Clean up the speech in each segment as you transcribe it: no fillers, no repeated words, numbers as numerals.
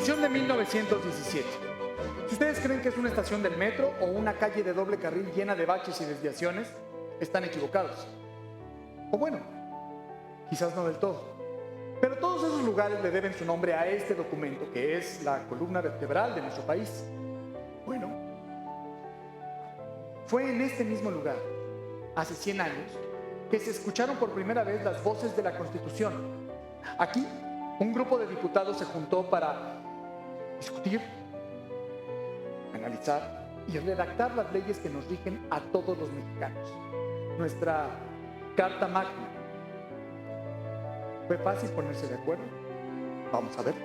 Constitución de 1917. Si ustedes creen que es una estación del metro o una calle de doble carril llena de baches y desviaciones, están equivocados. O bueno, quizás no del todo. Pero todos esos lugares le deben su nombre a este documento, que es la columna vertebral de nuestro país. Bueno, fue en este mismo lugar, hace 100 años, que se escucharon por primera vez las voces de la Constitución. Aquí, un grupo de diputados se juntó para discutir, analizar y redactar las leyes que nos rigen a todos los mexicanos. Nuestra Carta Magna. ¿Fue fácil ponerse de acuerdo? Vamos a ver.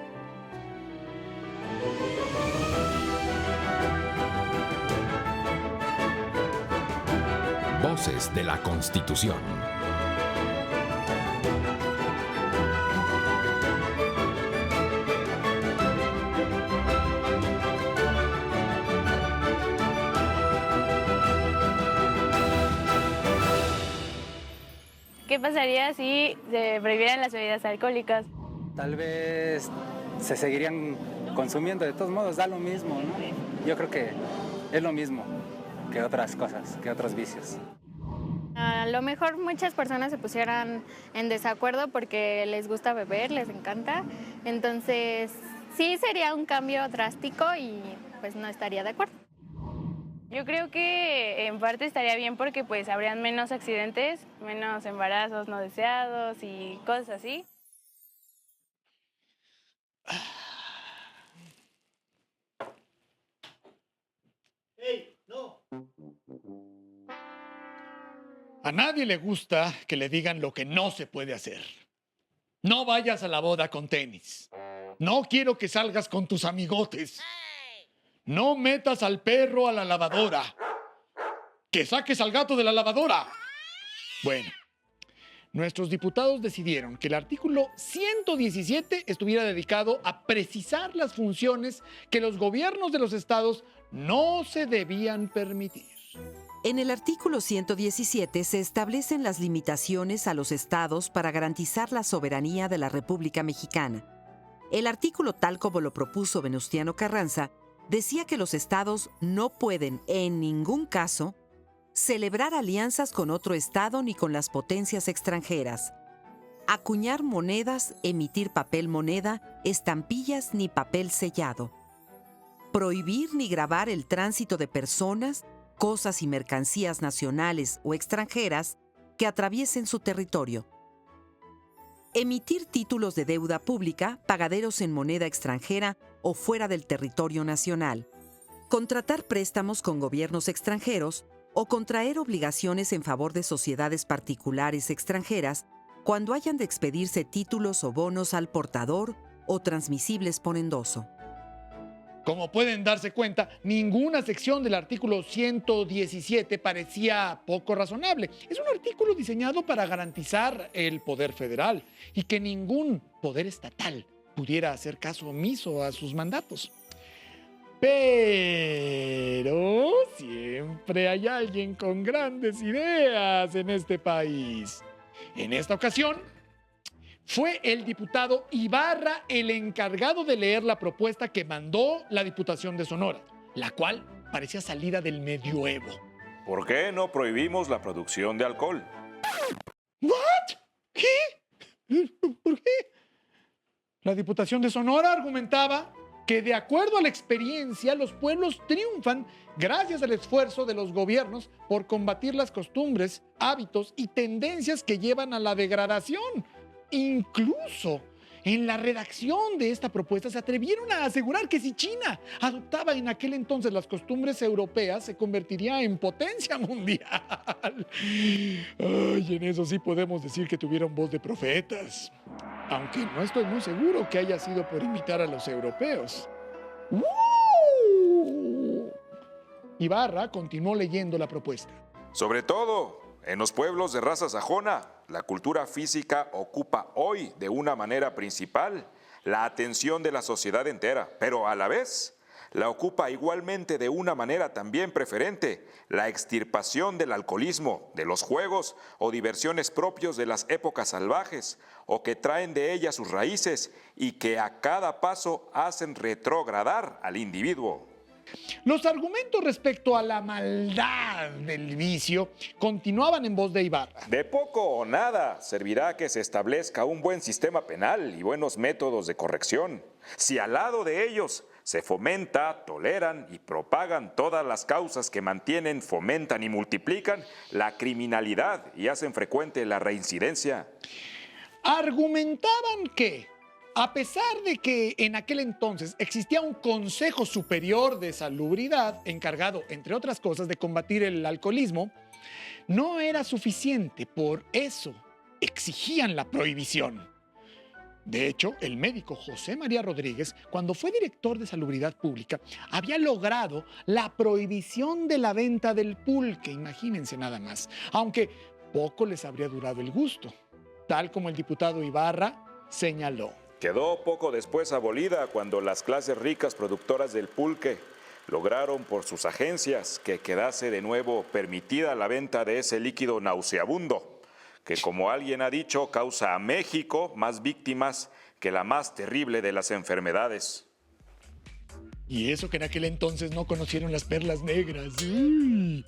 Voces de la Constitución. ¿Qué pasaría si se prohibieran las bebidas alcohólicas? Tal vez se seguirían consumiendo, de todos modos da lo mismo, ¿no? Yo creo que es lo mismo que otras cosas, que otros vicios. A lo mejor muchas personas se pusieran en desacuerdo porque les gusta beber, les encanta. Entonces, sí sería un cambio drástico y pues no estaría de acuerdo. Yo creo que en parte estaría bien porque pues habrían menos accidentes, menos embarazos no deseados y cosas así. ¡Ey, no! A nadie le gusta que le digan lo que no se puede hacer. No vayas a la boda con tenis. No quiero que salgas con tus amigotes. No metas al perro a la lavadora. Que saques al gato de la lavadora. Bueno, nuestros diputados decidieron que el artículo 117 estuviera dedicado a precisar las funciones que los gobiernos de los estados no se debían permitir. En el artículo 117 se establecen las limitaciones a los estados para garantizar la soberanía de la República Mexicana. El artículo, tal como lo propuso Venustiano Carranza, decía que los estados no pueden, en ningún caso, celebrar alianzas con otro estado ni con las potencias extranjeras, acuñar monedas, emitir papel moneda, estampillas ni papel sellado, prohibir ni gravar el tránsito de personas, cosas y mercancías nacionales o extranjeras que atraviesen su territorio, emitir títulos de deuda pública, pagaderos en moneda extranjera o fuera del territorio nacional, contratar préstamos con gobiernos extranjeros o contraer obligaciones en favor de sociedades particulares extranjeras cuando hayan de expedirse títulos o bonos al portador o transmisibles por endoso. Como pueden darse cuenta, ninguna sección del artículo 117 parecía poco razonable. Es un artículo diseñado para garantizar el poder federal y que ningún poder estatal pudiera hacer caso omiso a sus mandatos. Pero siempre hay alguien con grandes ideas en este país. En esta ocasión, fue el diputado Ibarra el encargado de leer la propuesta que mandó la Diputación de Sonora, la cual parecía salida del medioevo. ¿Por qué no prohibimos la producción de alcohol? ¿What? ¿Qué? ¿Por qué? La Diputación de Sonora argumentaba que de acuerdo a la experiencia, los pueblos triunfan gracias al esfuerzo de los gobiernos por combatir las costumbres, hábitos y tendencias que llevan a la degradación. Incluso en la redacción de esta propuesta se atrevieron a asegurar que si China adoptaba en aquel entonces las costumbres europeas, se convertiría en potencia mundial. Ay, en eso sí podemos decir que tuvieron voz de profetas. Aunque no estoy muy seguro que haya sido por imitar a los europeos. Ibarra continuó leyendo la propuesta. Sobre todo, en los pueblos de raza sajona, la cultura física ocupa hoy de una manera principal la atención de la sociedad entera, pero a la vez, la ocupa igualmente de una manera también preferente, la extirpación del alcoholismo, de los juegos o diversiones propios de las épocas salvajes, o que traen de ellas sus raíces y que a cada paso hacen retrogradar al individuo. Los argumentos respecto a la maldad del vicio continuaban en voz de Ibarra. De poco o nada servirá que se establezca un buen sistema penal y buenos métodos de corrección, si al lado de ellos se fomenta, toleran y propagan todas las causas que mantienen, fomentan y multiplican la criminalidad y hacen frecuente la reincidencia. Argumentaban que, a pesar de que en aquel entonces existía un Consejo Superior de Salubridad encargado, entre otras cosas, de combatir el alcoholismo, no era suficiente. Por eso exigían la prohibición. De hecho, el médico José María Rodríguez, cuando fue director de Salubridad Pública, había logrado la prohibición de la venta del pulque, imagínense nada más, aunque poco les habría durado el gusto, tal como el diputado Ibarra señaló. Quedó poco después abolida cuando las clases ricas productoras del pulque lograron por sus agencias que quedase de nuevo permitida la venta de ese líquido nauseabundo, que como alguien ha dicho causa a México más víctimas que la más terrible de las enfermedades. Y eso que en aquel entonces no conocieron las perlas negras. Uy.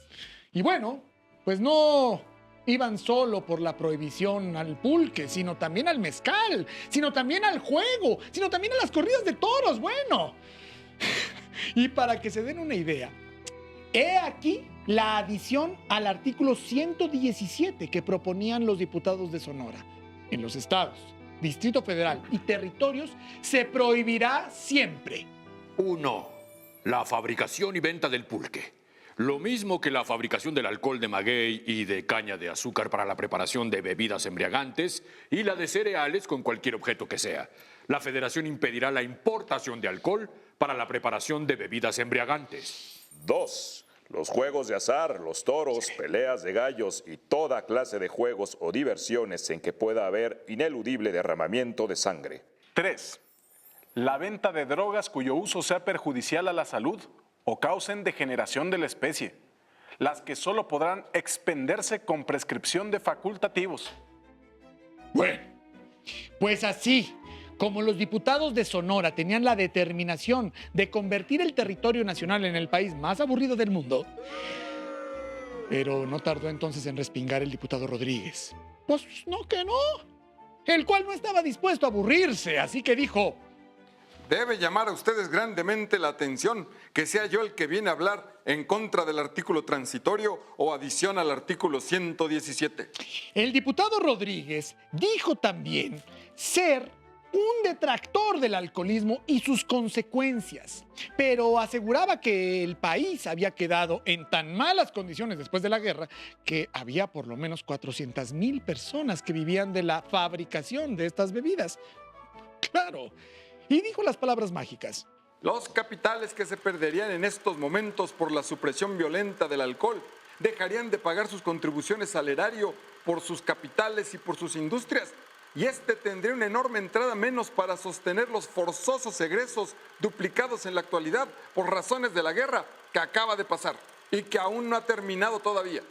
Y bueno, pues no iban solo por la prohibición al pulque, sino también al mezcal, sino también al juego, sino también a las corridas de toros, bueno. Y para que se den una idea, he aquí la adición al artículo 117 que proponían los diputados de Sonora. En los estados, Distrito Federal y territorios se prohibirá siempre. 1. La fabricación y venta del pulque. Lo mismo que la fabricación del alcohol de maguey y de caña de azúcar para la preparación de bebidas embriagantes y la de cereales con cualquier objeto que sea. La Federación impedirá la importación de alcohol para la preparación de bebidas embriagantes. 2. Los juegos de azar, los toros, peleas de gallos y toda clase de juegos o diversiones en que pueda haber ineludible derramamiento de sangre. 3. La venta de drogas cuyo uso sea perjudicial a la salud o causen degeneración de la especie, las que solo podrán expenderse con prescripción de facultativos. Bueno, pues así como los diputados de Sonora tenían la determinación de convertir el territorio nacional en el país más aburrido del mundo, pero no tardó entonces en respingar el diputado Rodríguez. Pues no que no, el cual no estaba dispuesto a aburrirse, así que dijo: debe llamar a ustedes grandemente la atención que sea yo el que viene a hablar en contra del artículo transitorio o adición al artículo 117. El diputado Rodríguez dijo también ser un detractor del alcoholismo y sus consecuencias, pero aseguraba que el país había quedado en tan malas condiciones después de la guerra que había por lo menos 400,000 personas que vivían de la fabricación de estas bebidas. Claro. Y dijo las palabras mágicas: los capitales que se perderían en estos momentos por la supresión violenta del alcohol dejarían de pagar sus contribuciones al erario por sus capitales y por sus industrias, y este tendría una enorme entrada menos para sostener los forzosos egresos duplicados en la actualidad por razones de la guerra que acaba de pasar y que aún no ha terminado todavía.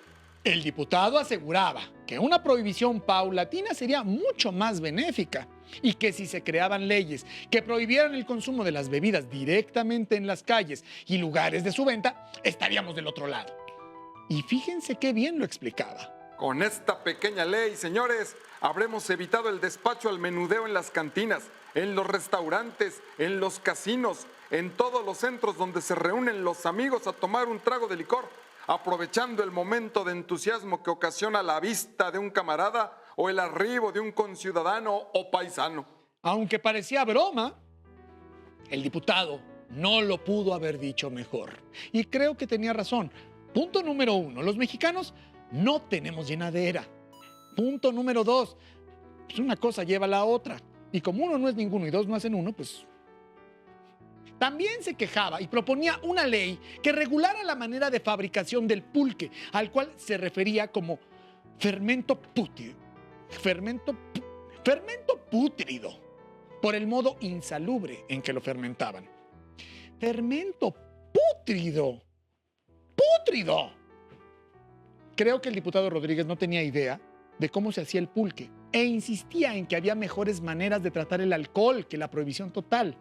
El diputado aseguraba que una prohibición paulatina sería mucho más benéfica y que si se creaban leyes que prohibieran el consumo de las bebidas directamente en las calles y lugares de su venta, estaríamos del otro lado. Y fíjense qué bien lo explicaba. Con esta pequeña ley, señores, habremos evitado el despacho al menudeo en las cantinas, en los restaurantes, en los casinos, en todos los centros donde se reúnen los amigos a tomar un trago de licor, aprovechando el momento de entusiasmo que ocasiona la vista de un camarada o el arribo de un conciudadano o paisano. Aunque parecía broma, el diputado no lo pudo haber dicho mejor. Y creo que tenía razón. Punto número 1, los mexicanos no tenemos llenadera. Punto número 2, pues una cosa lleva a la otra. Y como uno no es ninguno y dos no hacen uno, pues... También se quejaba y proponía una ley que regulara la manera de fabricación del pulque, al cual se refería como fermento pútrido, por el modo insalubre en que lo fermentaban. fermento pútrido. ¡Pútrido! Creo que el diputado Rodríguez no tenía idea de cómo se hacía el pulque e insistía en que había mejores maneras de tratar el alcohol que la prohibición total.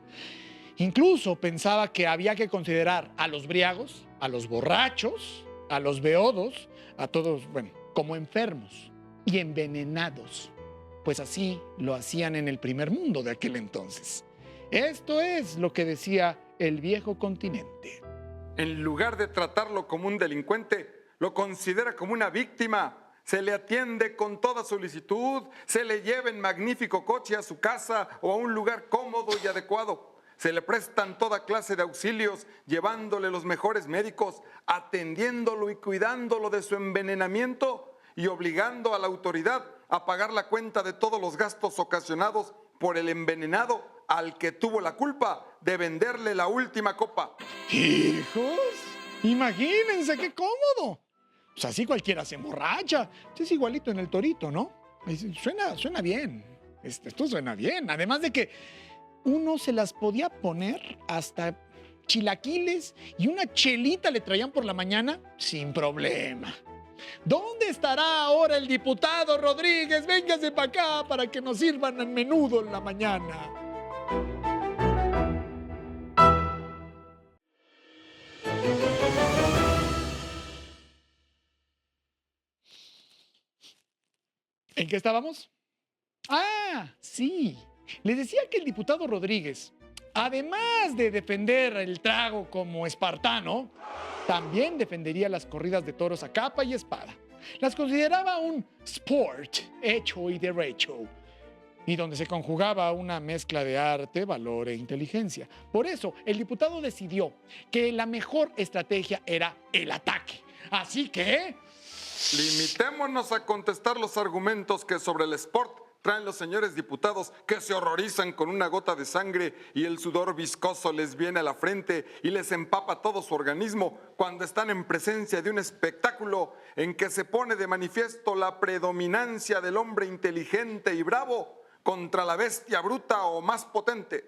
Incluso pensaba que había que considerar a los briagos, a los borrachos, a los beodos, a todos, bueno, como enfermos y envenenados, pues así lo hacían en el primer mundo de aquel entonces. Esto es lo que decía el viejo continente. En lugar de tratarlo como un delincuente, lo considera como una víctima. Se le atiende con toda solicitud, se le lleva en magnífico coche a su casa o a un lugar cómodo y adecuado. Se le prestan toda clase de auxilios, llevándole los mejores médicos, atendiéndolo y cuidándolo de su envenenamiento y obligando a la autoridad a pagar la cuenta de todos los gastos ocasionados por el envenenado al que tuvo la culpa de venderle la última copa. ¡Hijos! Imagínense qué cómodo. Pues así cualquiera se emborracha. Es igualito en el Torito, ¿no? Suena bien. Esto suena bien. Además de que uno se las podía poner hasta chilaquiles y una chelita le traían por la mañana sin problema. ¿Dónde estará ahora el diputado Rodríguez? Véngase para acá para que nos sirvan el menudo en la mañana. ¿En qué estábamos? Ah, sí. Les decía que el diputado Rodríguez, además de defender el trago como espartano, también defendería las corridas de toros a capa y espada. Las consideraba un sport hecho y derecho, y donde se conjugaba una mezcla de arte, valor e inteligencia. Por eso, el diputado decidió que la mejor estrategia era el ataque. Así que limitémonos a contestar los argumentos que sobre el sport traen los señores diputados que se horrorizan con una gota de sangre y el sudor viscoso les viene a la frente y les empapa todo su organismo cuando están en presencia de un espectáculo en que se pone de manifiesto la predominancia del hombre inteligente y bravo contra la bestia bruta o más potente.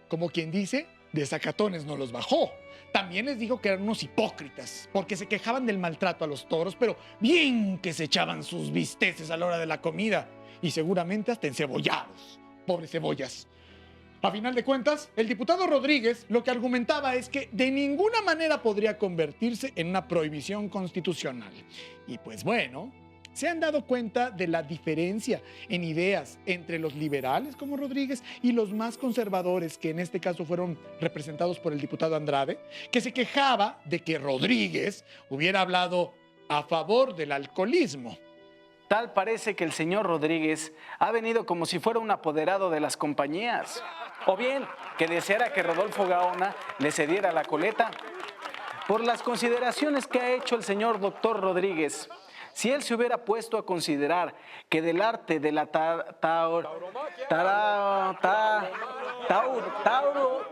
Como quien dice, de sacatones no los bajó. También les dijo que eran unos hipócritas, porque se quejaban del maltrato a los toros, pero bien que se echaban sus bisteces a la hora de la comida, y seguramente hasta encebollados. Pobres cebollas. A final de cuentas, el diputado Rodríguez lo que argumentaba es que de ninguna manera podría convertirse en una prohibición constitucional. Y pues bueno, ¿se han dado cuenta de la diferencia en ideas entre los liberales como Rodríguez y los más conservadores, que en este caso fueron representados por el diputado Andrade, que se quejaba de que Rodríguez hubiera hablado a favor del alcoholismo? Tal parece que el señor Rodríguez ha venido como si fuera un apoderado de las compañías, o bien que deseara que Rodolfo Gaona le cediera la coleta. Por las consideraciones que ha hecho el señor doctor Rodríguez, si él se hubiera puesto a considerar que del arte de la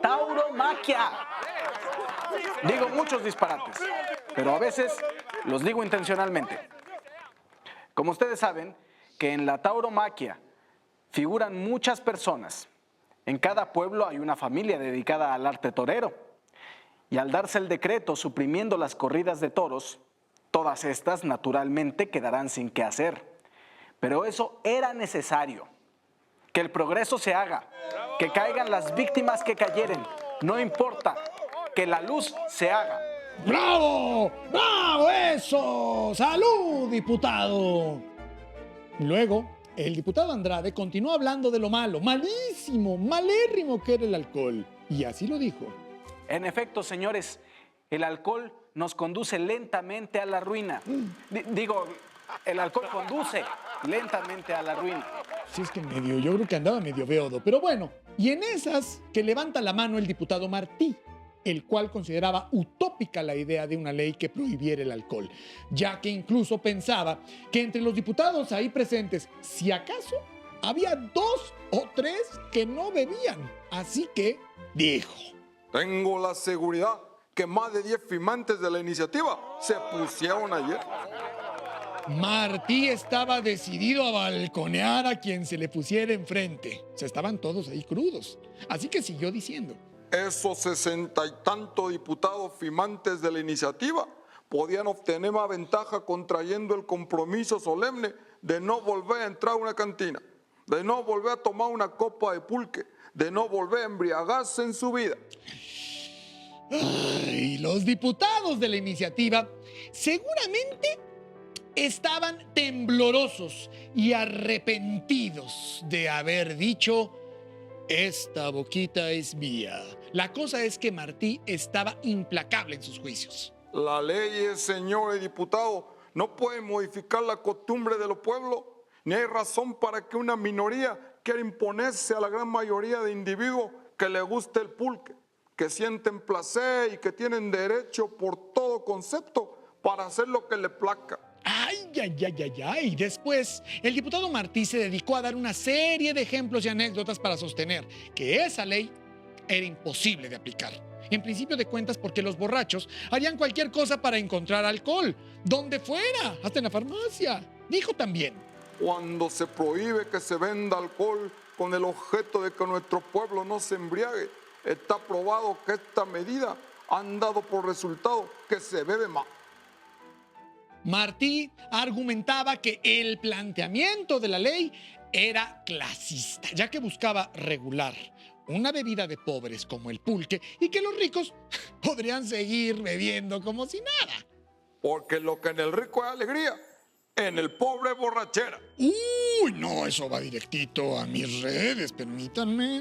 tauromaquia, digo muchos disparates, pero a veces los digo intencionalmente. Como ustedes saben, que en la tauromaquia figuran muchas personas. En cada pueblo hay una familia dedicada al arte torero. Y al darse el decreto suprimiendo las corridas de toros, todas estas, naturalmente, quedarán sin qué hacer. Pero eso era necesario. Que el progreso se haga, que caigan las víctimas que cayeren, no importa, que la luz se haga. ¡Bravo! ¡Bravo! ¡Eso! ¡Salud, diputado! Luego, el diputado Andrade continuó hablando de lo malo, malísimo, malérrimo que era el alcohol. Y así lo dijo. En efecto, señores, el alcohol nos conduce lentamente a la ruina. El alcohol conduce lentamente a la ruina. Sí, es que yo creo que andaba medio beodo. Pero bueno, y en esas que levanta la mano el diputado Martí, el cual consideraba utópica la idea de una ley que prohibiera el alcohol, ya que incluso pensaba que entre los diputados ahí presentes, si acaso, había 2 o 3 que no bebían. Así que dijo: tengo la seguridad que más de 10 firmantes de la iniciativa se pusieron ayer. Martí estaba decidido a balconear a quien se le pusiera enfrente. O sea, estaban todos ahí crudos. Así que siguió diciendo: esos 60 y tantos diputados firmantes de la iniciativa podían obtener más ventaja contrayendo el compromiso solemne de no volver a entrar a una cantina, de no volver a tomar una copa de pulque, de no volver a embriagarse en su vida. Y los diputados de la iniciativa seguramente estaban temblorosos y arrepentidos de haber dicho: esta boquita es mía. La cosa es que Martí estaba implacable en sus juicios. Las leyes, señores diputados, no pueden modificar la costumbre de los pueblos, ni hay razón para que una minoría quiera imponerse a la gran mayoría de individuos que les guste el pulque, que sienten placer y que tienen derecho por todo concepto para hacer lo que les plazca. Ay, ay, ay, ay, ay. Después, el diputado Martí se dedicó a dar una serie de ejemplos y anécdotas para sostener que esa ley era imposible de aplicar. En principio de cuentas, porque los borrachos harían cualquier cosa para encontrar alcohol, donde fuera, hasta en la farmacia. Dijo también: cuando se prohíbe que se venda alcohol con el objeto de que nuestro pueblo no se embriague, está probado que esta medida han dado por resultado que se bebe más. Martí argumentaba que el planteamiento de la ley era clasista, ya que buscaba regular una bebida de pobres como el pulque y que los ricos podrían seguir bebiendo como si nada. Porque lo que en el rico es alegría, en el pobre es borrachera. Uy, no, eso va directito a mis redes, permítanme.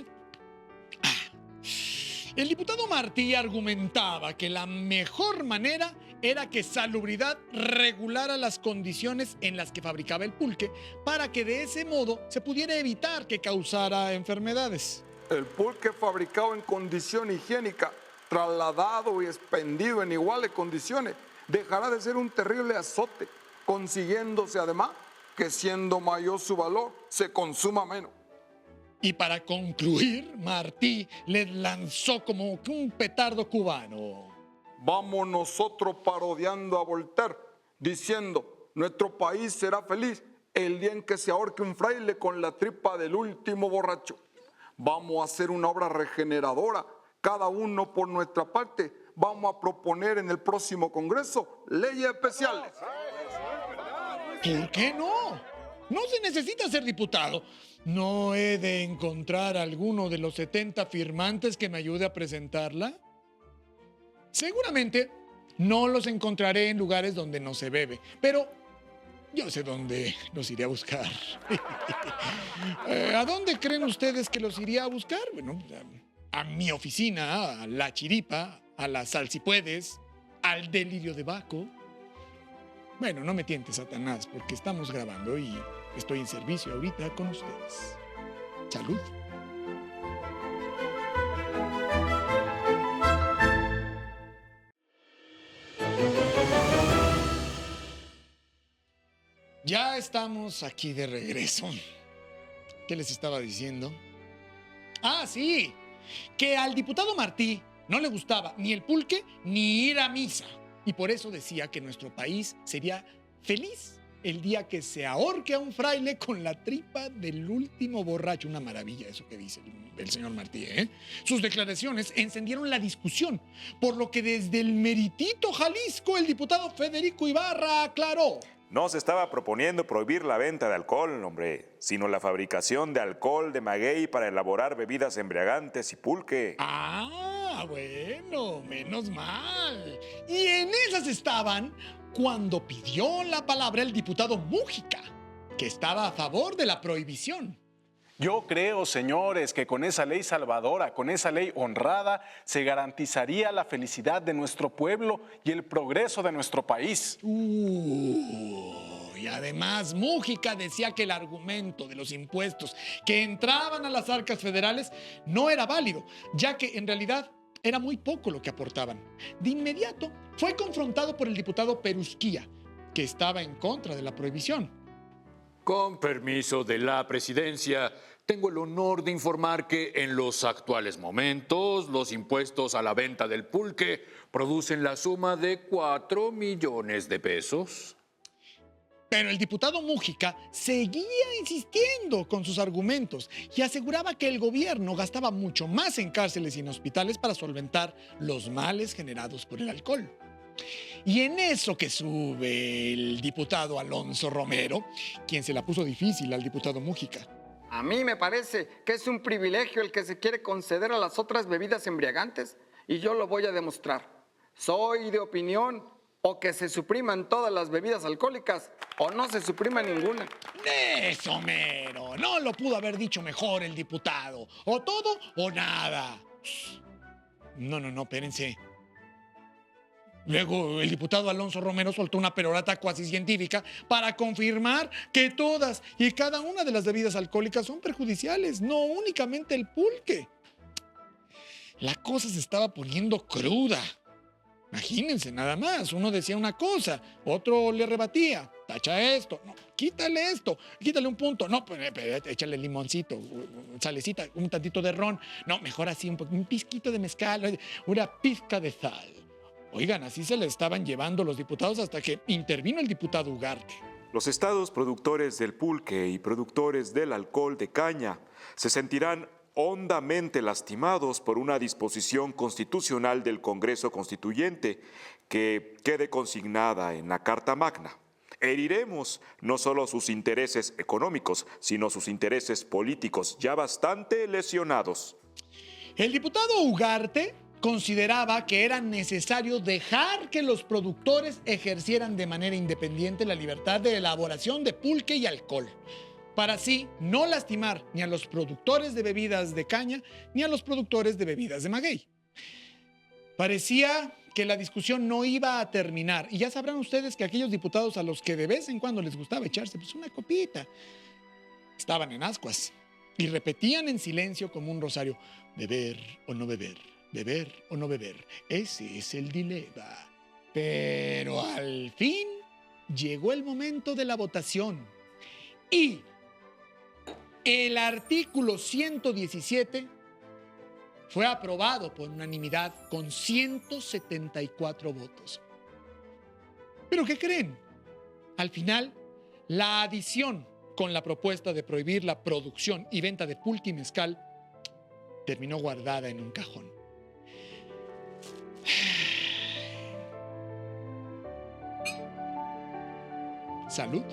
El diputado Martí argumentaba que la mejor manera era que Salubridad regulara las condiciones en las que fabricaba el pulque para que de ese modo se pudiera evitar que causara enfermedades. El pulque fabricado en condición higiénica, trasladado y expendido en iguales condiciones, dejará de ser un terrible azote, consiguiéndose además que siendo mayor su valor, se consuma menos. Y para concluir, Martí les lanzó como que un petardo cubano. Vamos nosotros parodiando a Voltaire, diciendo: nuestro país será feliz el día en que se ahorque un fraile con la tripa del último borracho. Vamos a hacer una obra regeneradora, cada uno por nuestra parte. Vamos a proponer en el próximo Congreso leyes especiales. ¿Por qué no? No se necesita ser diputado. ¿No he de encontrar alguno de los 70 firmantes que me ayude a presentarla? Seguramente no los encontraré en lugares donde no se bebe, pero yo sé dónde los iré a buscar. ¿A dónde creen ustedes que los iría a buscar? Bueno, a mi oficina, a La Chiripa, a la Sal Si Puedes, al Delirio de Baco. Bueno, no me tientes, Satanás, porque estamos grabando y estoy en servicio ahorita con ustedes. Salud. Ya estamos aquí de regreso. ¿Qué les estaba diciendo? Ah, sí, que al diputado Martí no le gustaba ni el pulque ni ir a misa. Y por eso decía que nuestro país sería feliz el día que se ahorque a un fraile con la tripa del último borracho. Una maravilla eso que dice el señor Martí, ¿eh? Sus declaraciones encendieron la discusión, por lo que desde el meritito Jalisco el diputado Federico Ibarra aclaró: no se estaba proponiendo prohibir la venta de alcohol, hombre, sino la fabricación de alcohol de maguey para elaborar bebidas embriagantes y pulque. Ah, bueno, menos mal. Y en esas estaban cuando pidió la palabra el diputado Mújica, que estaba a favor de la prohibición. Yo creo, señores, que con esa ley salvadora, con esa ley honrada, se garantizaría la felicidad de nuestro pueblo y el progreso de nuestro país. Y además, Mújica decía que el argumento de los impuestos que entraban a las arcas federales no era válido, ya que en realidad era muy poco lo que aportaban. De inmediato fue confrontado por el diputado Perusquía, que estaba en contra de la prohibición. Con permiso de la presidencia, tengo el honor de informar que en los actuales momentos los impuestos a la venta del pulque producen la suma de 4 millones de pesos. Pero el diputado Mújica seguía insistiendo con sus argumentos y aseguraba que el gobierno gastaba mucho más en cárceles y en hospitales para solventar los males generados por el alcohol. Y en eso que sube el diputado Alonso Romero, quien se la puso difícil al diputado Mújica. A mí me parece que es un privilegio el que se quiere conceder a las otras bebidas embriagantes y yo lo voy a demostrar. Soy de opinión o que se supriman todas las bebidas alcohólicas o no se suprima ninguna. Eso, mero. No lo pudo haber dicho mejor el diputado. O todo o nada. No, espérense. Luego el diputado Alonso Romero soltó una perorata cuasi científica para confirmar que todas y cada una de las bebidas alcohólicas son perjudiciales, no únicamente el pulque. La cosa se estaba poniendo cruda. Imagínense, nada más. Uno decía una cosa, otro le rebatía. Tacha esto, no, quítale esto, quítale un punto. No, pues échale limoncito, salecita, un tantito de ron. No, mejor así, un pizquito de mezcal, una pizca de sal. Oigan, así se le estaban llevando los diputados hasta que intervino el diputado Ugarte. Los estados productores del pulque y productores del alcohol de caña se sentirán hondamente lastimados por una disposición constitucional del Congreso Constituyente que quede consignada en la Carta Magna. Heriremos no solo sus intereses económicos, sino sus intereses políticos ya bastante lesionados. El diputado Ugarte consideraba que era necesario dejar que los productores ejercieran de manera independiente la libertad de elaboración de pulque y alcohol, para así no lastimar ni a los productores de bebidas de caña ni a los productores de bebidas de maguey. Parecía que la discusión no iba a terminar y ya sabrán ustedes que aquellos diputados a los que de vez en cuando les gustaba echarse pues una copita estaban en ascuas y repetían en silencio como un rosario: beber o no beber, beber o no beber, ese es el dilema. Pero al fin llegó el momento de la votación y el artículo 117 fue aprobado por unanimidad con 174 votos. ¿Pero qué creen? Al final, la adición con la propuesta de prohibir la producción y venta de pulque y mezcal terminó guardada en un cajón. Salud.